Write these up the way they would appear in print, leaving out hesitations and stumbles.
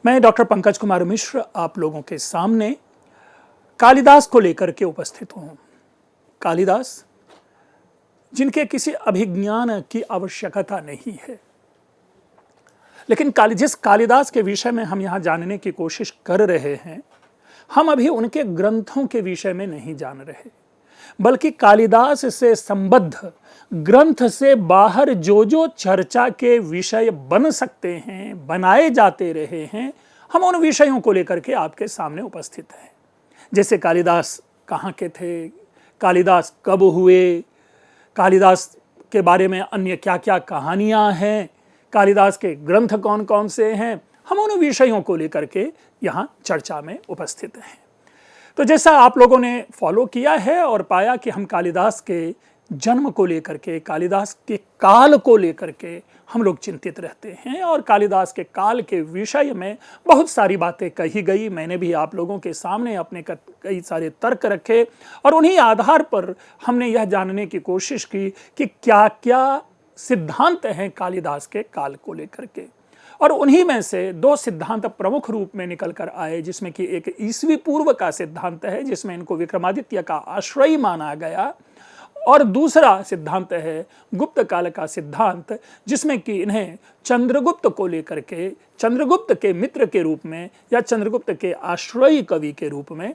मैं डॉक्टर पंकज कुमार मिश्र आप लोगों के सामने कालिदास को लेकर के उपस्थित हूँ। कालिदास जिनके किसी अभिज्ञान की आवश्यकता नहीं है, लेकिन जिस कालिदास के विषय में हम यहाँ जानने की कोशिश कर रहे हैं, हम अभी उनके ग्रंथों के विषय में नहीं जान रहे, बल्कि कालिदास से संबद्ध ग्रंथ से बाहर जो जो चर्चा के विषय बन सकते हैं, बनाए जाते रहे हैं, हम उन विषयों को लेकर के आपके सामने उपस्थित हैं। जैसे कालिदास कहाँ के थे, कालिदास कब हुए, कालिदास के बारे में अन्य क्या क्या कहानियाँ हैं, कालिदास के ग्रंथ कौन कौन से हैं, हम उन विषयों को लेकर के यहाँ चर्चा में उपस्थित हैं। तो जैसा आप लोगों ने फॉलो किया है और पाया कि हम कालिदास के जन्म को लेकर के, कालिदास के काल को लेकर के हम लोग चिंतित रहते हैं, और कालिदास के काल के विषय में बहुत सारी बातें कही गई। मैंने भी आप लोगों के सामने अपने कई सारे तर्क रखे और उन्हीं आधार पर हमने यह जानने की कोशिश की कि क्या क्या सिद्धांत हैं कालिदास के काल को लेकर के। और उन्हीं में से दो सिद्धांत प्रमुख रूप में निकल कर आए, जिसमें कि एक ईसवी पूर्व का सिद्धांत है जिसमें इनको विक्रमादित्य का आश्रय माना गया, और दूसरा सिद्धांत है गुप्त काल का सिद्धांत, जिसमें कि इन्हें चंद्रगुप्त को लेकर के, चंद्रगुप्त के मित्र के रूप में या चंद्रगुप्त के आश्रयी कवि के रूप में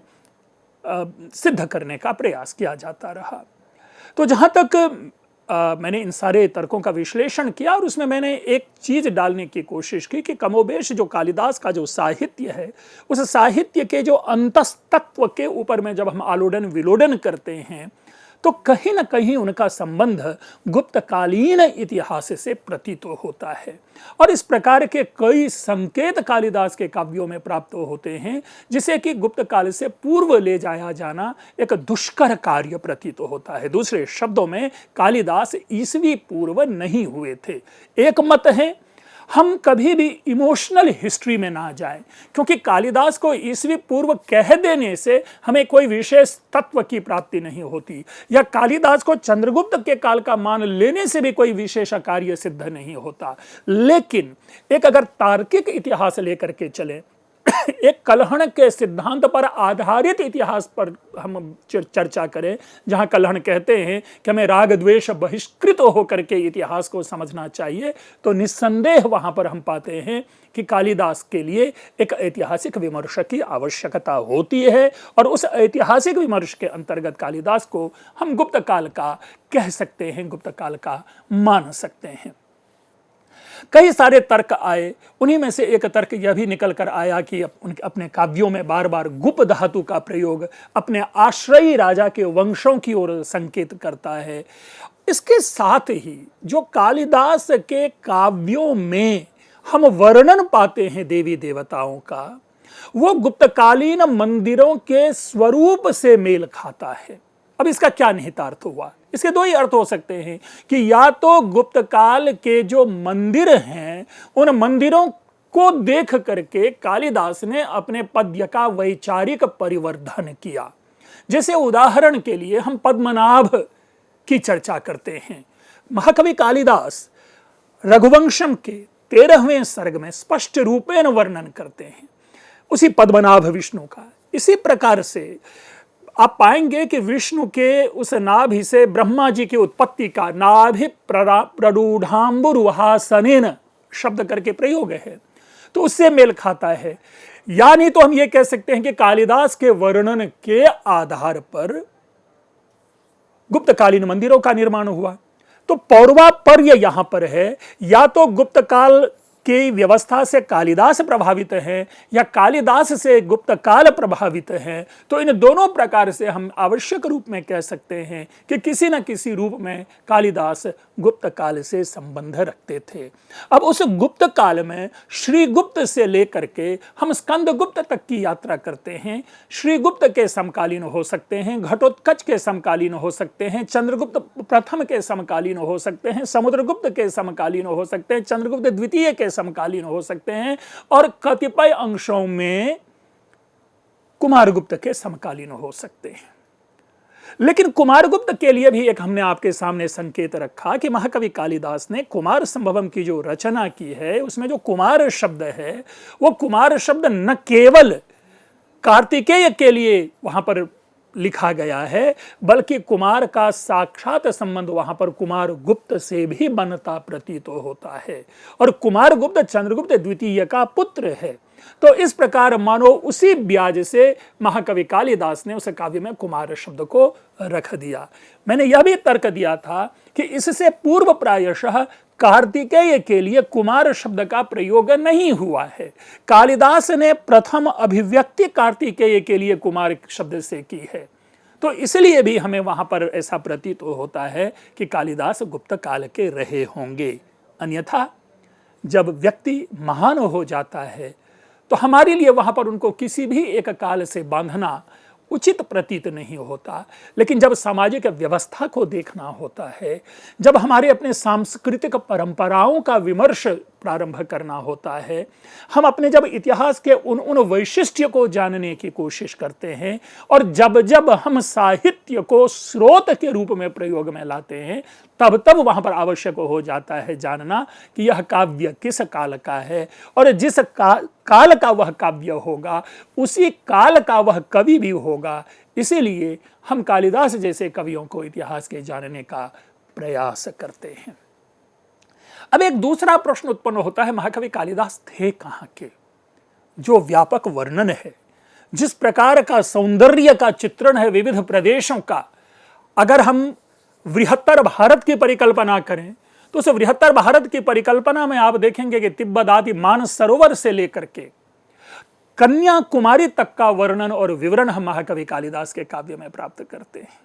सिद्ध करने का प्रयास किया जाता रहा। तो जहाँ तक मैंने इन सारे तर्कों का विश्लेषण किया और उसमें मैंने एक चीज डालने की कोशिश की कि कमोबेश जो कालिदास का जो साहित्य है, उस साहित्य के जो अंतस्तत्व के ऊपर में जब हम आलोडन विलोडन करते हैं तो कहीं ना कहीं उनका संबंध गुप्तकालीन इतिहास से प्रतीत होता है। और इस प्रकार के कई संकेत कालिदास के काव्यों में प्राप्त होते हैं, जिसे कि गुप्त काल से पूर्व ले जाया जाना एक दुष्कर कार्य प्रतीत होता है। दूसरे शब्दों में कालिदास ईसवी पूर्व नहीं हुए थे। एक मत है, हम कभी भी इमोशनल हिस्ट्री में ना जाएं, क्योंकि कालिदास को ईसवी पूर्व कह देने से हमें कोई विशेष तत्व की प्राप्ति नहीं होती, या कालिदास को चंद्रगुप्त के काल का मान लेने से भी कोई विशेष कार्य सिद्ध नहीं होता। लेकिन एक अगर तार्किक इतिहास लेकर के चले, एक कलहण के सिद्धांत पर आधारित इतिहास पर हम चर्चा करें, जहां कलहण कहते हैं कि हमें राग द्वेष बहिष्कृत होकर के इतिहास को समझना चाहिए, तो निस्संदेह वहां पर हम पाते हैं कि कालिदास के लिए एक ऐतिहासिक विमर्श की आवश्यकता होती है, और उस ऐतिहासिक विमर्श के अंतर्गत कालिदास को हम गुप्त काल का कह सकते हैं, गुप्त काल का मान सकते हैं। कई सारे तर्क आए, उन्हीं में से एक तर्क यह भी निकल कर आया कि अपने काव्यों में बार बार गुप धातु का प्रयोग अपने आश्रयी राजा के वंशों की ओर संकेत करता है। इसके साथ ही जो कालिदास के काव्यों में हम वर्णन पाते हैं देवी देवताओं का, वो गुप्तकालीन मंदिरों के स्वरूप से मेल खाता है। अब इसका क्या निहितार्थ हुआ? इसके दो ही अर्थ हो सकते हैं कि या तो गुप्त काल के जो मंदिर हैं, उन मंदिरों को देख करके कालिदास ने अपने पद्य का वैचारिक परिवर्धन किया। जैसे उदाहरण के लिए हम पद्मनाभ की चर्चा करते हैं। महाकवि कालिदास रघुवंशम के 13वें सर्ग में स्पष्ट रूपेण वर्णन करते हैं उसी पद्मनाभ विष्णु का। इसी प्रकार से आप पाएंगे कि विष्णु के उस नाभि से ब्रह्मा जी की उत्पत्ति का नाभि प्ररूढ़ाम्बुरुहासनेन शब्द करके प्रयोग है, तो उससे मेल खाता है। यानी तो हम ये कह सकते हैं कि कालिदास के वर्णन के आधार पर गुप्तकालीन मंदिरों का निर्माण हुआ। तो पौर्वापर्य यहां पर है, या तो गुप्त काल की व्यवस्था से कालिदास प्रभावित है या कालिदास से गुप्त काल प्रभावित है। तो इन दोनों प्रकार से हम आवश्यक रूप में कह सकते हैं कि किसी न किसी रूप में कालिदास गुप्त काल से संबंध रखते थे। अब उस गुप्त काल में श्री गुप्त से लेकर के हम स्कंद गुप्त तक की यात्रा करते हैं। श्री गुप्त के समकालीन हो सकते हैं, घटोत्कच के समकालीन हो सकते हैं, चंद्रगुप्त प्रथम के समकालीन हो सकते हैं, समुद्रगुप्त के समकालीन हो सकते हैं, चंद्रगुप्त द्वितीय के समकालीन हो सकते हैं, और कतिपय अंशों में कुमारगुप्त के समकालीन हो सकते हैं। लेकिन कुमारगुप्त के लिए भी एक हमने आपके सामने संकेत रखा कि महाकवि कालिदास ने कुमार संभवम की जो रचना की है उसमें जो कुमार शब्द है वो कुमार शब्द न केवल कार्तिकेय के लिए वहां पर लिखा गया है बल्कि कुमार का साक्षात संबंध वहां पर कुमार गुप्त से भी बनता प्रतीत होता है और कुमार गुप्त चंद्रगुप्त द्वितीय का पुत्र है। तो इस प्रकार मानो उसी ब्याज से महाकवि कालिदास ने उस काव्य में कुमार शब्द को रख दिया। मैंने यह भी तर्क दिया था कि इससे पूर्व प्रायशः कार्तिकेय के लिए कुमार शब्द का प्रयोग नहीं हुआ है। कालिदास ने प्रथम अभिव्यक्ति कार्तिकेय के लिए कुमार शब्द से की है, तो इसलिए भी हमें वहां पर ऐसा प्रतीत होता है कि कालिदास गुप्त काल के रहे होंगे। अन्यथा जब व्यक्ति महान हो जाता है तो हमारे लिए वहां पर उनको किसी भी एक काल से बांधना उचित प्रतीत नहीं होता। लेकिन जब सामाजिक व्यवस्था को देखना होता है, जब हमारे अपने सांस्कृतिक परंपराओं का विमर्श प्रारंभ करना होता है, हम अपने जब इतिहास के उन वैशिष्ट्य को जानने की कोशिश करते हैं और जब जब हम साहित्य को स्रोत के रूप में प्रयोग में लाते हैं, तब तब वहां पर आवश्यक हो जाता है जानना कि यह काव्य किस काल का है और जिस काल का वह काव्य होगा उसी काल का वह कवि भी होगा। इसीलिए हम कालिदास जैसे कवियों को इतिहास के जानने का प्रयास करते हैं। अब एक दूसरा प्रश्न उत्पन्न होता है, महाकवि कालिदास थे कहां के? जो व्यापक वर्णन है, जिस प्रकार का सौंदर्य का चित्रण है विविध प्रदेशों का, अगर हम बृहत्तर भारत की परिकल्पना करें तो उस बृहत्तर भारत की परिकल्पना में आप देखेंगे कि तिब्बत आदि मानसरोवर से लेकर के कन्याकुमारी तक का वर्णन और विवरण हम महाकवि कालिदास के काव्य में प्राप्त करते हैं।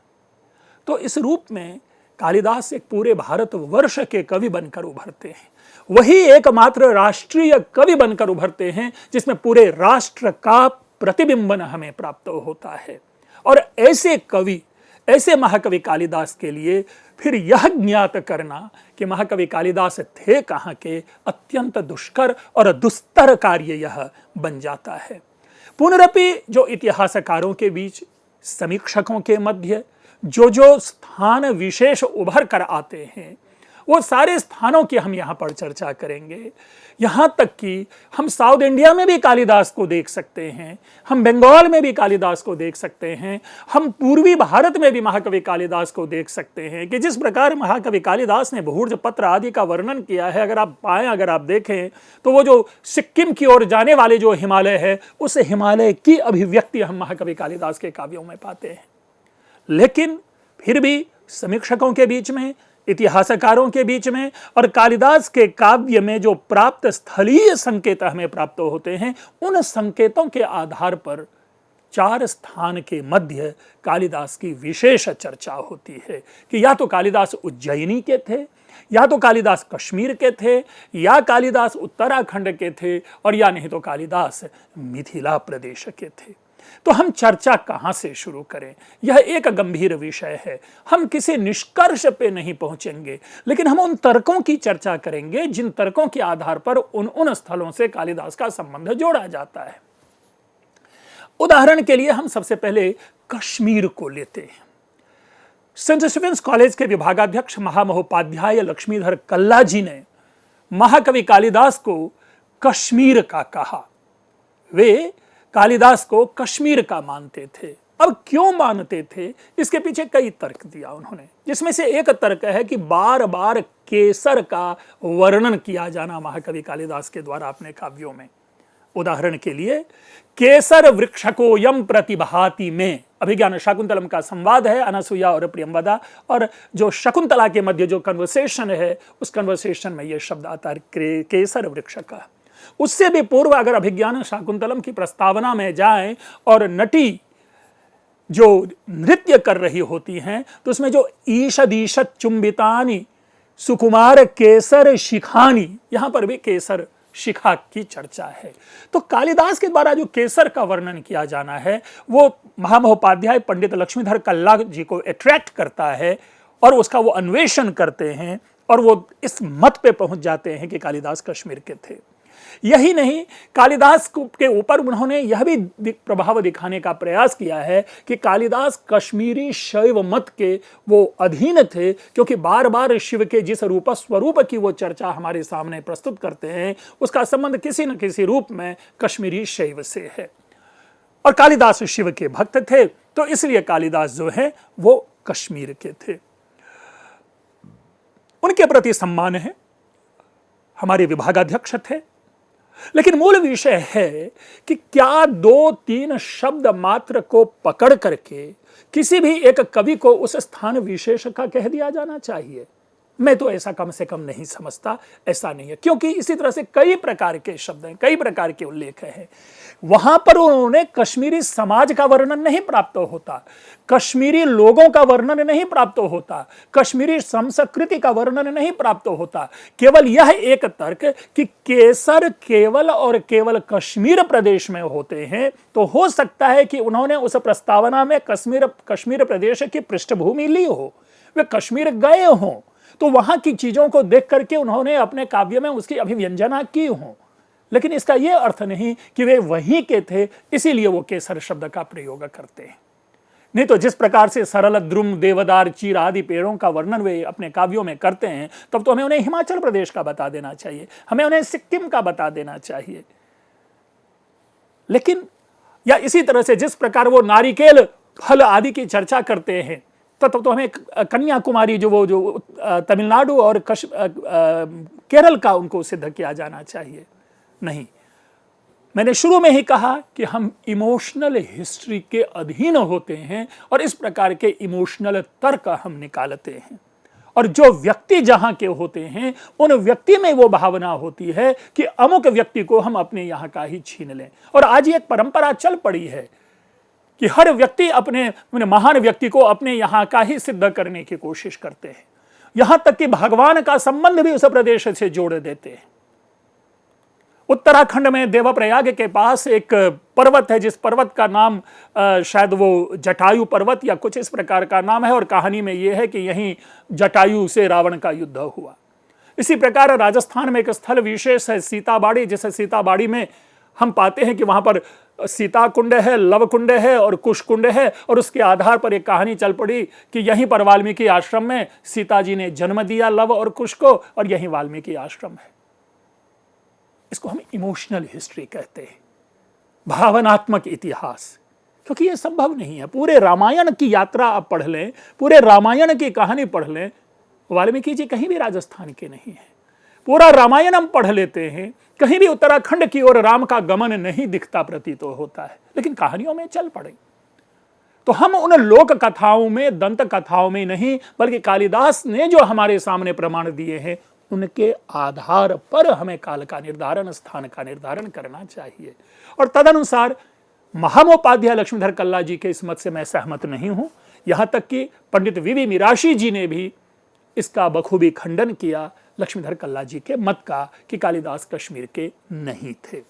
तो इस रूप में कालिदास एक पूरे भारतवर्ष के कवि बनकर उभरते हैं, वही एकमात्र राष्ट्रीय कवि बनकर उभरते हैं जिसमें पूरे राष्ट्र का प्रतिबिंबन हमें प्राप्त होता है। और ऐसे कवि, ऐसे महाकवि कालिदास के लिए फिर यह ज्ञात करना कि महाकवि कालिदास थे कहां के अत्यंत दुष्कर और दुस्तर कार्य यह बन जाता है। पुनरपि जो इतिहासकारों के बीच, समीक्षकों के मध्य जो स्थान विशेष उभर कर आते हैं वो सारे स्थानों की हम यहाँ पर चर्चा करेंगे। यहाँ तक कि हम साउथ इंडिया में भी कालिदास को देख सकते हैं, हम बंगाल में भी कालिदास को देख सकते हैं, हम पूर्वी भारत में भी महाकवि कालिदास को देख सकते हैं कि जिस प्रकार महाकवि कालिदास ने भूर्ज पत्र आदि का वर्णन किया है, अगर आप पाएं, अगर आप देखें तो वो जो सिक्किम की ओर जाने वाले जो हिमालय है उस हिमालय की अभिव्यक्ति हम महाकवि कालिदास के काव्यों में पाते हैं। लेकिन फिर भी समीक्षकों के बीच में, इतिहासकारों के बीच में और कालिदास के काव्य में जो प्राप्त स्थलीय संकेत हमें प्राप्त होते हैं, उन संकेतों के आधार पर 4 स्थान के मध्य कालिदास की विशेष चर्चा होती है कि या तो कालिदास उज्जैनी के थे, या तो कालिदास कश्मीर के थे, या कालिदास उत्तराखंड के थे, और या नहीं तो कालिदास मिथिला प्रदेश के थे। तो हम चर्चा कहां से शुरू करें? यह एक गंभीर विषय है। हम किसी निष्कर्ष पे नहीं पहुंचेंगे, लेकिन हम उन तर्कों की चर्चा करेंगे जिन तर्कों के आधार पर उन स्थलों से कालिदास का संबंध जोड़ा जाता है। उदाहरण के लिए हम सबसे पहले कश्मीर को लेते हैं। सेंट स्टीफेंस कॉलेज के विभागाध्यक्ष महामहोपाध्याय लक्ष्मीधर कल्ला जी ने महाकवि कालिदास को कश्मीर का कहा। वे कालिदास को कश्मीर का मानते थे। अब क्यों मानते थे, इसके पीछे कई तर्क दिया उन्होंने, जिसमें से एक तर्क है कि बार बार केसर का वर्णन किया जाना महाकवि कालिदास के द्वारा अपने काव्यों में। उदाहरण के लिए केसर वृक्षको यम प्रतिभाति में, अभिज्ञान शाकुंतलम का संवाद है अनसुया और प्रियंवदा, और जो शकुंतला के मध्य जो कन्वर्सेशन है उस कन्वर्सेशन में यह शब्द आता है केसर वृक्ष का। उससे भी पूर्व अगर अभिज्ञान शाकुंतलम की प्रस्तावना में जाएं और नटी जो नृत्य कर रही होती हैं तो उसमें जो ईषदीशत चुंबितानी सुकुमार केसर शिखानी, यहां पर भी केसर शिखा की चर्चा है। तो कालिदास के द्वारा जो केसर का वर्णन किया जाना है वो महामहोपाध्याय पंडित लक्ष्मीधर कल्ला जी को अट्रैक्ट करता है और उसका वो अन्वेषण करते हैं और वो इस मत पे पहुंच जाते हैं कि कालिदास कश्मीर के थे। यही नहीं, कालिदास के ऊपर उन्होंने यह भी प्रभाव दिखाने का प्रयास किया है कि कालिदास कश्मीरी शैव मत के वो अधीन थे, क्योंकि बार बार शिव के जिस रूप स्वरूप की वो चर्चा हमारे सामने प्रस्तुत करते हैं उसका संबंध किसी न किसी रूप में कश्मीरी शैव से है। और कालिदास शिव के भक्त थे, तो इसलिए कालिदास जो है वो कश्मीर के थे। उनके प्रति सम्मान है, हमारे विभागाध्यक्ष थे। लेकिन मूल विषय है कि क्या 2-3 शब्द मात्र को पकड़ करके किसी भी एक कवि को उस स्थान विशेष का कह दिया जाना चाहिए? मैं तो ऐसा कम से कम नहीं समझता, ऐसा नहीं है। क्योंकि इसी तरह से कई प्रकार के शब्द हैं, कई प्रकार के उल्लेख हैं। वहां पर उन्होंने कश्मीरी समाज का वर्णन नहीं प्राप्त होता, कश्मीरी लोगों का वर्णन नहीं प्राप्त होता, कश्मीरी संस्कृति का वर्णन नहीं प्राप्त होता। केवल यह एक तर्क कि केसर केवल और केवल कश्मीर प्रदेश में होते हैं, तो हो सकता है कि उन्होंने उस प्रस्तावना में कश्मीर प्रदेश की पृष्ठभूमि ली हो, वे कश्मीर गए हों, तो वहां की चीजों को देख करके उन्होंने अपने काव्य में उसकी अभिव्यंजना की हो। लेकिन इसका यह अर्थ नहीं कि वे वहीं के थे, इसीलिए वो केसर शब्द का प्रयोग करते हैं। नहीं तो जिस प्रकार से सरल, द्रुम, देवदार, चीर आदि पेड़ों का वर्णन वे अपने काव्यों में करते हैं, तब तो हमें उन्हें हिमाचल प्रदेश का बता देना चाहिए, हमें उन्हें सिक्किम का बता देना चाहिए। लेकिन या इसी तरह से जिस प्रकार वो नारिकेल फल आदि की चर्चा करते हैं, तो हमें कन्याकुमारी जो तमिलनाडु और केरल का उनको सिद्ध किया जाना चाहिए। नहीं, मैंने शुरू में ही कहा कि हम इमोशनल हिस्ट्री के अधीन होते हैं और इस प्रकार के इमोशनल तर्क हम निकालते हैं। और जो व्यक्ति जहां के होते हैं, उन व्यक्ति में वो भावना होती है कि अमुक व्यक्ति को हम अपने यहां का ही छीन लें। और आज ये एक परंपरा चल पड़ी है कि हर व्यक्ति अपने महान व्यक्ति को अपने यहां का ही सिद्ध करने की कोशिश करते हैं। यहां तक कि भगवान का संबंध भी उस प्रदेश से जोड़ देते हैं। उत्तराखंड में देवप्रयाग के पास एक पर्वत है, जिस पर्वत का नाम शायद वो जटायु पर्वत या कुछ इस प्रकार का नाम है, और कहानी में यह है कि यहीं जटायु से रावण का युद्ध हुआ। इसी प्रकार राजस्थान में एक स्थल विशेष है सीताबाड़ी, जिसे सीताबाड़ी में हम पाते हैं कि वहां पर सीता कुंड है, लव कुंड है और कुश कुंड है, और उसके आधार पर एक कहानी चल पड़ी कि यहीं पर वाल्मीकि आश्रम में सीता जी ने जन्म दिया लव और कुश को, और यहीं वाल्मीकि आश्रम है। इसको हम इमोशनल हिस्ट्री कहते हैं, भावनात्मक इतिहास। क्योंकि यह संभव नहीं है। पूरे रामायण की यात्रा आप पढ़ लें, पूरे रामायण की कहानी पढ़ लें, वाल्मीकि जी कहीं भी राजस्थान के नहीं है। पूरा रामायण हम पढ़ लेते हैं, कहीं भी उत्तराखंड की ओर राम का गमन नहीं दिखता प्रतीत होता है, लेकिन कहानियों में चल पड़े। तो हम उन लोक कथाओं में, दंत कथाओं में नहीं, बल्कि कालिदास ने जो हमारे सामने प्रमाण दिए हैं, उनके आधार पर हमें काल का निर्धारण, स्थान का निर्धारण करना चाहिए। और तदनुसार महामोपाध्याय लक्ष्मीधर कल्ला जी के इस मत से मैं सहमत नहीं हूं। यहां तक कि पंडित वीवी मिराशी जी ने भी इसका बखूबी खंडन किया लक्ष्मीधर कल्ला जी के मत का कि कालिदास कश्मीर के नहीं थे।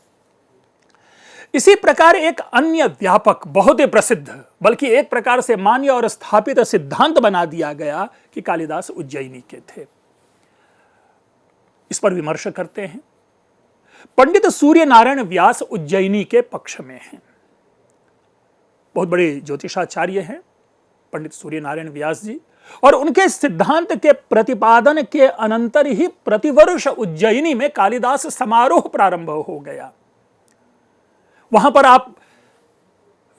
इसी प्रकार एक अन्य व्यापक, बहुत ही प्रसिद्ध, बल्कि एक प्रकार से मान्य और स्थापित सिद्धांत बना दिया गया कि कालिदास उज्जैनी के थे। इस पर विमर्श करते हैं। पंडित सूर्य नारायण व्यास उज्जैनी के पक्ष में हैं। बहुत बड़े ज्योतिषाचार्य हैं पंडित सूर्य नारायण व्यास जी, और उनके सिद्धांत के प्रतिपादन के अनंतर ही प्रतिवर्ष उज्जैनी में कालिदास समारोह प्रारंभ हो गया। वहां पर आप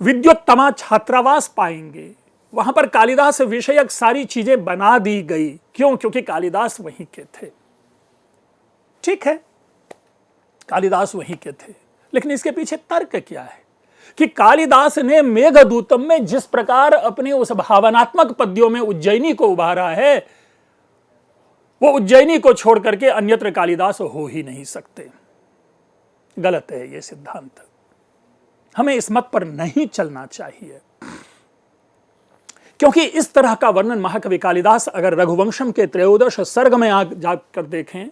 विद्योत्तमा छात्रावास पाएंगे, वहां पर कालिदास विषयक सारी चीजें बना दी गई। क्यों? क्योंकि कालिदास वहीं के थे। ठीक है, कालिदास वहीं के थे, लेकिन इसके पीछे तर्क क्या है कि कालिदास ने मेघदूतम में जिस प्रकार अपने उस भावनात्मक पद्यों में उज्जैनी को उभारा है, वो उज्जैनी को छोड़ करके अन्यत्र कालिदास हो ही नहीं सकते। गलत है ये सिद्धांत। हमें इस मत पर नहीं चलना चाहिए, क्योंकि इस तरह का वर्णन महाकवि कालिदास अगर रघुवंशम के 13 सर्ग में जाकर देखें,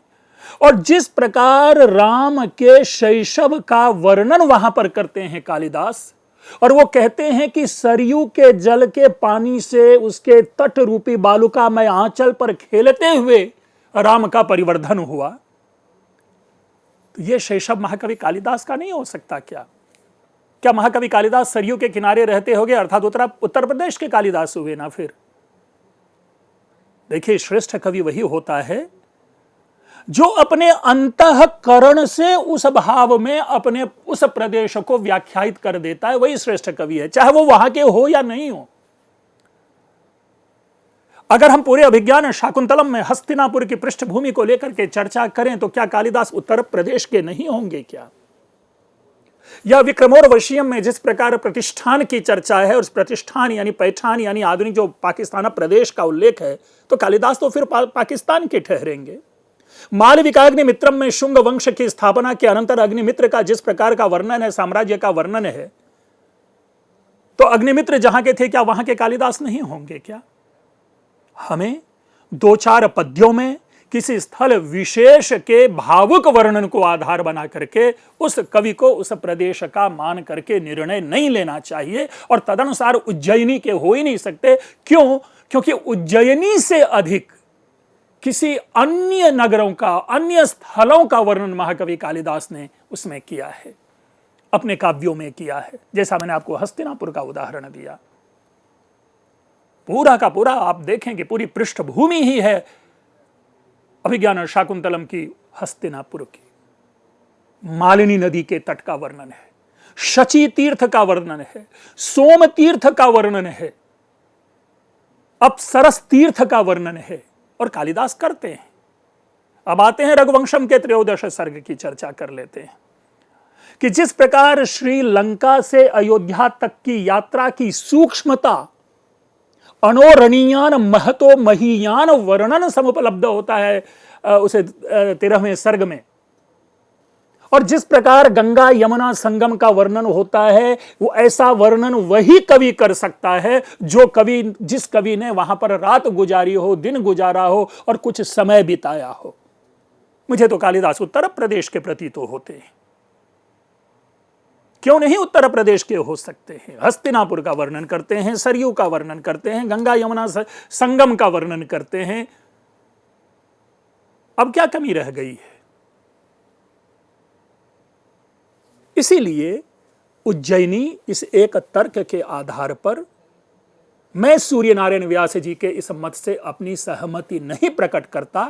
और जिस प्रकार राम के शैशव का वर्णन वहां पर करते हैं कालिदास, और वो कहते हैं कि सरयू के जल के पानी से उसके तट रूपी बालुका में आंचल पर खेलते हुए राम का परिवर्धन हुआ, तो ये शैशव महाकवि कालिदास का नहीं हो सकता क्या? क्या महाकवि कालिदास सरयू के किनारे रहते होंगे, अर्थात उत्तर प्रदेश के कालिदास हुए ना फिर? देखिए, श्रेष्ठ कवि वही होता है जो अपने अंतःकरण से उस भाव में अपने उस प्रदेश को व्याख्यायित कर देता है, वही श्रेष्ठ कवि है, चाहे वो वहां के हो या नहीं हो। अगर हम पूरे अभिज्ञान शाकुंतलम में हस्तिनापुर की पृष्ठभूमि को लेकर के चर्चा करें तो क्या कालिदास उत्तर प्रदेश के नहीं होंगे क्या? या विक्रमोर्वशीयम में जिस प्रकार प्रतिष्ठान की चर्चा है, उस प्रतिष्ठान यानी पैठान यानी आधुनिक जो पाकिस्तान प्रदेश का उल्लेख है, तो कालिदास तो फिर पाकिस्तान के ठहरेंगे। मालविकाग्निमित्रम में शुंग वंश की स्थापना के अनंतर अग्निमित्र का जिस प्रकार का वर्णन है, साम्राज्य का वर्णन है, तो अग्निमित्र जहां के थे, क्या वहां के कालिदास नहीं होंगे क्या? हमें दो चार पद्यों में किसी स्थल विशेष के भावुक वर्णन को आधार बना करके उस कवि को उस प्रदेश का मान करके निर्णय नहीं लेना चाहिए, और तदनुसार उज्जैनी के हो ही नहीं सकते। क्यों? क्योंकि उज्जैनी से अधिक किसी अन्य नगरों का, अन्य स्थलों का वर्णन महाकवि कालिदास ने उसमें किया है, अपने काव्यों में किया है। जैसा मैंने आपको हस्तिनापुर का उदाहरण दिया, पूरा का पूरा आप देखें कि पूरी पृष्ठभूमि ही है अभिज्ञान शाकुंतलम की हस्तिनापुर की। मालिनी नदी के तट का वर्णन है, शची तीर्थ का वर्णन है, सोम तीर्थ का वर्णन है, अप्सरस तीर्थ का वर्णन है, और कालिदास करते हैं। अब आते हैं रघुवंशम के 13 सर्ग की चर्चा कर लेते हैं कि जिस प्रकार श्रीलंका से अयोध्या तक की यात्रा की सूक्ष्मता, अनोरणीयान महतो महीयान वर्णन समुपलब्ध होता है उसे 13वें सर्ग में, और जिस प्रकार गंगा यमुना संगम का वर्णन होता है, वो ऐसा वर्णन वही कवि कर सकता है जो कवि, जिस कवि ने वहां पर रात गुजारी हो, दिन गुजारा हो और कुछ समय बिताया हो। मुझे तो कालिदास उत्तर प्रदेश के प्रतीत होते हैं। क्यों नहीं उत्तर प्रदेश के हो सकते हैं? हस्तिनापुर का वर्णन करते हैं, सरयू का वर्णन करते हैं, गंगा यमुना संगम का वर्णन करते हैं। अब क्या कमी रह गई है? इसीलिए उज्जैनी इस एक तर्क के आधार पर मैं सूर्यनारायण व्यास जी के इस मत से अपनी सहमति नहीं प्रकट करता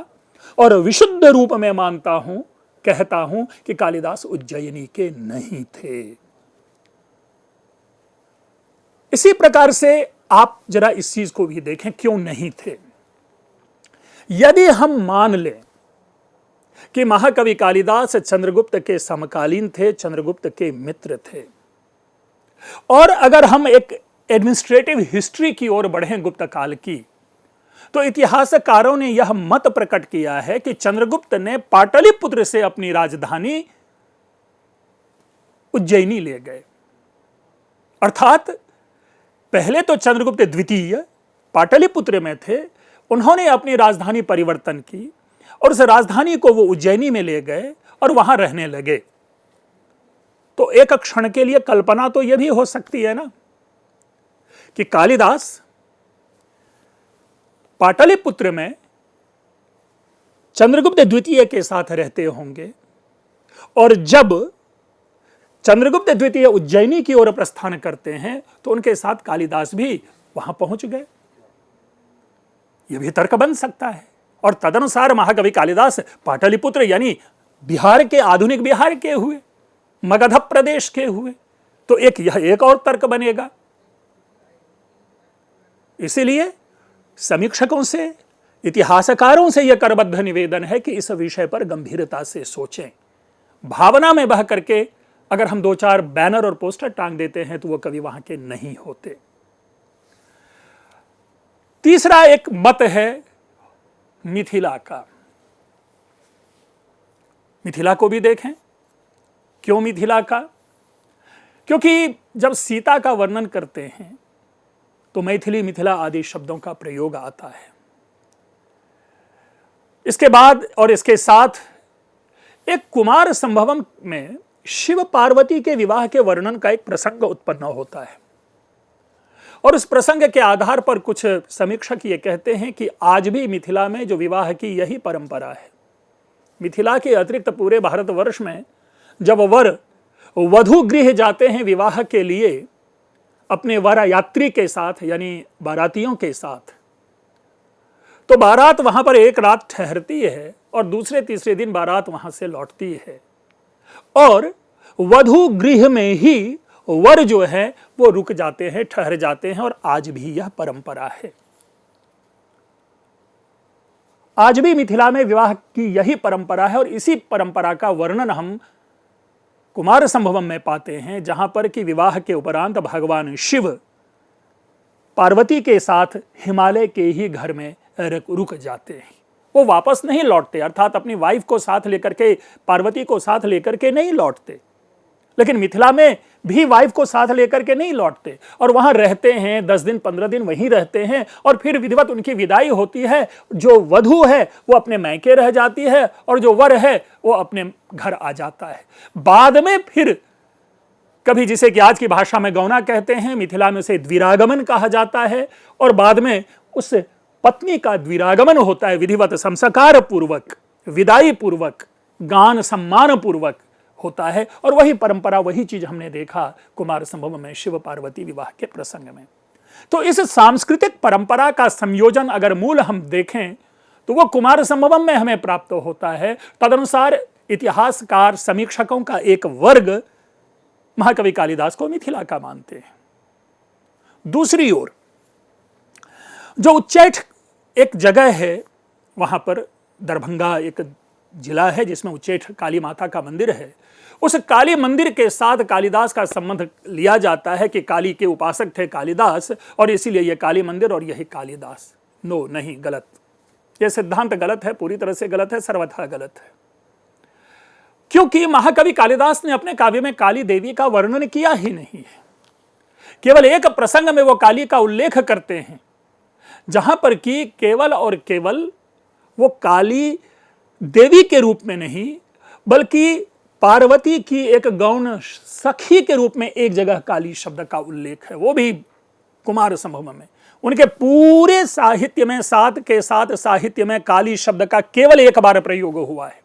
और विशुद्ध रूप में मानता हूं, कहता हूं कि कालिदास उज्जैनी के नहीं थे। इसी प्रकार से आप जरा इस चीज को भी देखें, क्यों नहीं थे। यदि हम मान लें कि महाकवि कालिदास चंद्रगुप्त के समकालीन थे, चंद्रगुप्त के मित्र थे, और अगर हम एक एडमिनिस्ट्रेटिव हिस्ट्री की ओर बढ़ें गुप्त काल की, तो इतिहासकारों ने यह मत प्रकट किया है कि चंद्रगुप्त ने पाटलिपुत्र से अपनी राजधानी उज्जैनी ले गए। अर्थात पहले तो चंद्रगुप्त द्वितीय पाटलिपुत्र में थे, उन्होंने अपनी राजधानी परिवर्तन की और उस राजधानी को वो उज्जैनी में ले गए और वहां रहने लगे। तो एक क्षण के लिए कल्पना तो यह भी हो सकती है ना कि कालिदास पाटलिपुत्र में चंद्रगुप्त द्वितीय के साथ रहते होंगे, और जब चंद्रगुप्त द्वितीय उज्जैनी की ओर प्रस्थान करते हैं तो उनके साथ कालिदास भी वहां पहुंच गए। यह भी तर्क बन सकता है। और तदनुसार महाकवि कालिदास पाटलिपुत्र यानी बिहार के, आधुनिक बिहार के हुए, मगध प्रदेश के हुए, तो यह एक और तर्क बनेगा। इसीलिए समीक्षकों से, इतिहासकारों से यह करबद्ध निवेदन है कि इस विषय पर गंभीरता से सोचें। भावना में बह करके अगर हम दो चार बैनर और पोस्टर टांग देते हैं तो वो कभी वहां के नहीं होते। तीसरा एक मत है मिथिला का। मिथिला को भी देखें। क्यों मिथिला का? क्योंकि जब सीता का वर्णन करते हैं तो मैथिली, मिथिला आदि शब्दों का प्रयोग आता है। इसके बाद और इसके साथ एक कुमार संभवम में शिव पार्वती के विवाह के वर्णन का एक प्रसंग उत्पन्न होता है, और उस प्रसंग के आधार पर कुछ समीक्षक ये कहते हैं कि आज भी मिथिला में जो विवाह की यही परंपरा है। मिथिला के अतिरिक्त पूरे भारतवर्ष में जब वर वधु गृह जाते हैं विवाह के लिए अपने वर यात्री के साथ यानी बारातियों के साथ, तो बारात वहां पर एक रात ठहरती है और दूसरे तीसरे दिन बारात वहां से लौटती है और वधु गृह में ही वर जो है वो रुक जाते हैं, ठहर जाते हैं। और आज भी यह परंपरा है। आज भी मिथिला में विवाह की यही परंपरा है और इसी परंपरा का वर्णन हम कुमार संभवम में पाते हैं, जहां पर कि विवाह के उपरांत भगवान शिव पार्वती के साथ हिमालय के ही घर में रुक जाते हैं। वो वापस नहीं लौटते, अर्थात अपनी वाइफ को साथ लेकर के, पार्वती को साथ लेकर के नहीं लौटते, लेकिन मिथिला में भी वाइफ को साथ लेकर के नहीं लौटते और वहां रहते हैं, 10 दिन 15 दिन वहीं रहते हैं और फिर विधिवत उनकी विदाई होती है। जो वधु है वो अपने मैके रह जाती है और जो वर है वो अपने घर आ जाता है। बाद में फिर कभी, जिसे कि आज की भाषा में गौना कहते हैं, मिथिला में उसे द्विरागमन कहा जाता है, और बाद में उस पत्नी का द्विरागमन होता है विधिवत संस्कार पूर्वक, विदाई पूर्वक, गान सम्मान पूर्वक होता है। और वही परंपरा, वही चीज हमने देखा कुमार संभव में शिव पार्वती विवाह के प्रसंग में। तो इस सांस्कृतिक परंपरा का संयोजन अगर मूल हम देखें तो वो कुमार संभवम में हमें प्राप्त होता है। तदनुसार इतिहासकार समीक्षकों का एक वर्ग महाकवि कालिदास को मिथिला का मानते हैं। दूसरी ओर जो उच्चैठ एक जगह है, वहां पर दरभंगा एक जिला है जिसमें उच्चैठ काली माता का मंदिर है, उस काली मंदिर के साथ कालिदास का संबंध लिया जाता है कि काली के उपासक थे कालिदास और इसीलिए यह काली मंदिर और यही कालिदास। नो, नहीं, गलत। यह सिद्धांत गलत है, पूरी तरह से गलत है, सर्वथा गलत है। क्योंकि महाकवि कालिदास ने अपने काव्य में काली देवी का वर्णन किया ही नहीं है। केवल एक प्रसंग में वो काली का उल्लेख करते हैं, जहां पर कि केवल और केवल वो काली देवी के रूप में नहीं बल्कि पार्वती की एक गौण सखी के रूप में एक जगह काली शब्द का उल्लेख है, वो भी कुमार संभवम में। उनके पूरे साहित्य में, सात के सात साहित्य में काली शब्द का केवल एक बार प्रयोग हुआ है।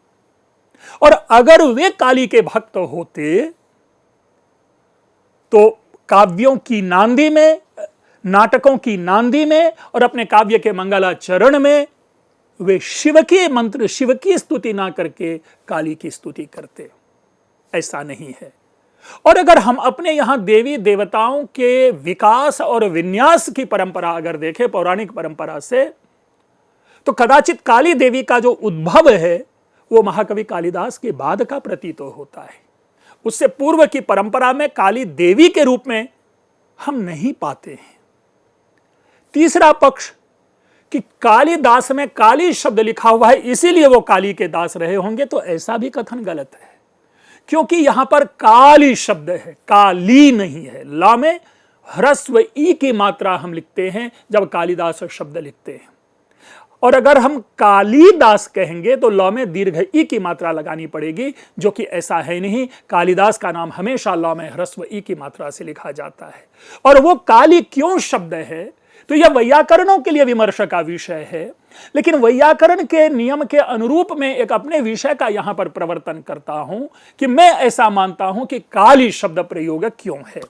और अगर वे काली के भक्त होते तो काव्यों की नांदी में, नाटकों की नांदी में और अपने काव्य के मंगलाचरण में वे शिव के मंत्र, शिव की स्तुति ना करके काली की स्तुति करते। ऐसा नहीं है। और अगर हम अपने यहां देवी देवताओं के विकास और विन्यास की परंपरा अगर देखें पौराणिक परंपरा से, तो कदाचित काली देवी का जो उद्भव है वो महाकवि कालिदास के बाद का प्रतीत होता है। उससे पूर्व की परंपरा में काली देवी के रूप में हम नहीं पाते हैं। तीसरा पक्ष कि कालिदास में काली शब्द लिखा हुआ है इसीलिए वो काली के दास रहे होंगे, तो ऐसा भी कथन गलत है। क्योंकि यहां पर काली शब्द है, काली नहीं है। ला में ह्रस्व ई की मात्रा हम लिखते हैं जब कालिदास शब्द लिखते हैं, और अगर हम कालीदास कहेंगे तो लौ में दीर्घ ई की मात्रा लगानी पड़ेगी, जो कि ऐसा है नहीं। कालिदास का नाम हमेशा लौ में ह्रस्व ई की मात्रा से लिखा जाता है। और वो काली क्यों शब्द है, तो यह वैयाकरणों के लिए विमर्श का विषय है, लेकिन वैयाकरण के नियम के अनुरूप में एक अपने विषय का यहां पर प्रवर्तन करता हूं कि मैं ऐसा मानता हूं कि काली शब्द प्रयोग क्यों है।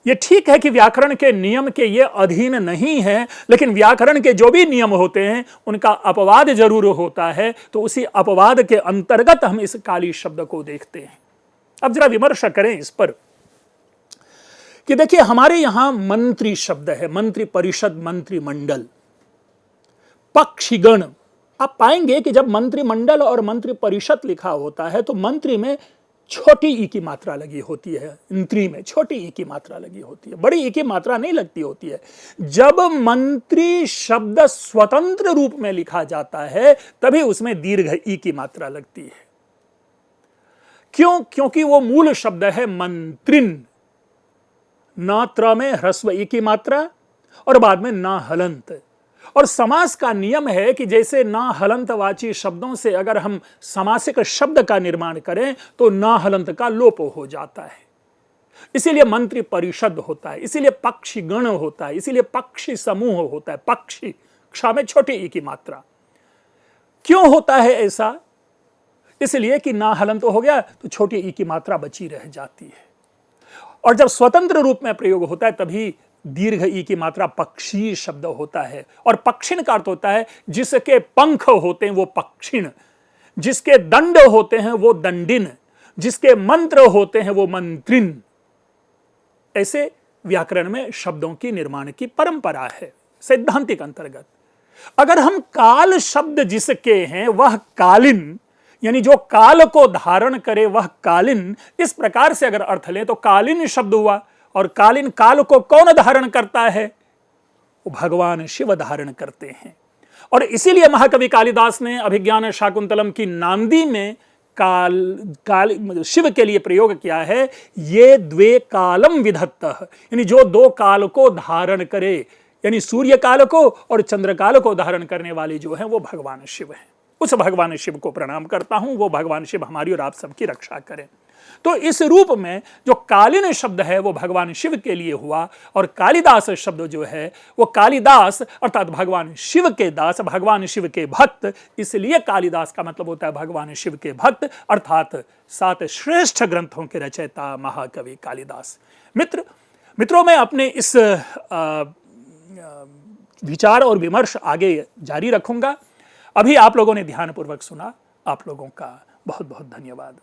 यह ठीक है कि व्याकरण के नियम के ये अधीन नहीं है, लेकिन व्याकरण के जो भी नियम होते हैं उनका अपवाद जरूर होता है, तो उसी अपवाद के अंतर्गत हम इस काली शब्द को देखते हैं। अब जरा विमर्श करें इस पर कि देखिए हमारे यहां मंत्री शब्द है, मंत्री परिषद, मंत्रिमंडल, पक्षीगण। आप पाएंगे कि जब मंत्रिमंडल और मंत्री परिषद लिखा होता है तो मंत्री में छोटी ई की मात्रा लगी होती है, इंत्री में छोटी ई की मात्रा लगी होती है, बड़ी ई की मात्रा नहीं लगती होती है। जब मंत्री शब्द स्वतंत्र रूप में लिखा जाता है तभी उसमें दीर्घ ई की मात्रा लगती है। क्यों? क्योंकि वो मूल शब्द है मंत्रिन, नात्र में ह्रस्व ई की मात्रा और बाद में ना हलंत। और समास का नियम है कि जैसे ना हलंतवाची शब्दों से अगर हम समासिक शब्द का निर्माण करें तो ना हलंत का लोप हो जाता है। इसीलिए मंत्री परिषद होता है, इसीलिए पक्षी गण होता है, इसीलिए पक्षी समूह होता है। पक्षी, क्ष में छोटी ई की मात्रा। क्यों होता है ऐसा? इसलिए कि ना हलन तो हो गया तो छोटी ई की मात्रा बची रह जाती है। और जब स्वतंत्र रूप में प्रयोग होता है तभी दीर्घ ई की मात्रा पक्षी शब्द होता है। और पक्षिण का अर्थ होता है जिसके पंख होते हैं वो पक्षिण, जिसके दंड होते हैं वो दंडिन, जिसके मंत्र होते हैं वो मंत्रिन। ऐसे व्याकरण में शब्दों की निर्माण की परंपरा है सैद्धांतिक अंतर्गत। अगर हम काल शब्द जिसके हैं वह कालिन, यानी जो काल को धारण करे वह कालिन, इस प्रकार से अगर अर्थ लें तो कालिन शब्द हुआ। और कालिन काल को कौन धारण करता है? वो भगवान शिव धारण करते हैं। और इसीलिए महाकवि कालिदास ने अभिज्ञान शाकुंतलम की नांदी में काल शिव के लिए प्रयोग किया है, ये द्वे कालम विधत्तः, यानी जो दो काल को धारण करे, यानी सूर्य काल को और चंद्र काल को धारण करने वाले जो हैं वो भगवान शिव हैं। उस भगवान शिव को प्रणाम करता हूं, वो भगवान शिव हमारी और आप सबकी रक्षा करें। तो इस रूप में जो कालिन शब्द है वो भगवान शिव के लिए हुआ, और कालिदास शब्द जो है वो कालिदास अर्थात भगवान शिव के दास, भगवान शिव के भक्त। इसलिए कालिदास का मतलब होता है भगवान शिव के भक्त, अर्थात 7 श्रेष्ठ ग्रंथों के रचयिता महाकवि कालिदास। मित्रों में अपने इस विचार और विमर्श आगे जारी रखूंगा। अभी आप लोगों ने ध्यानपूर्वक सुना, आप लोगों का बहुत बहुत धन्यवाद।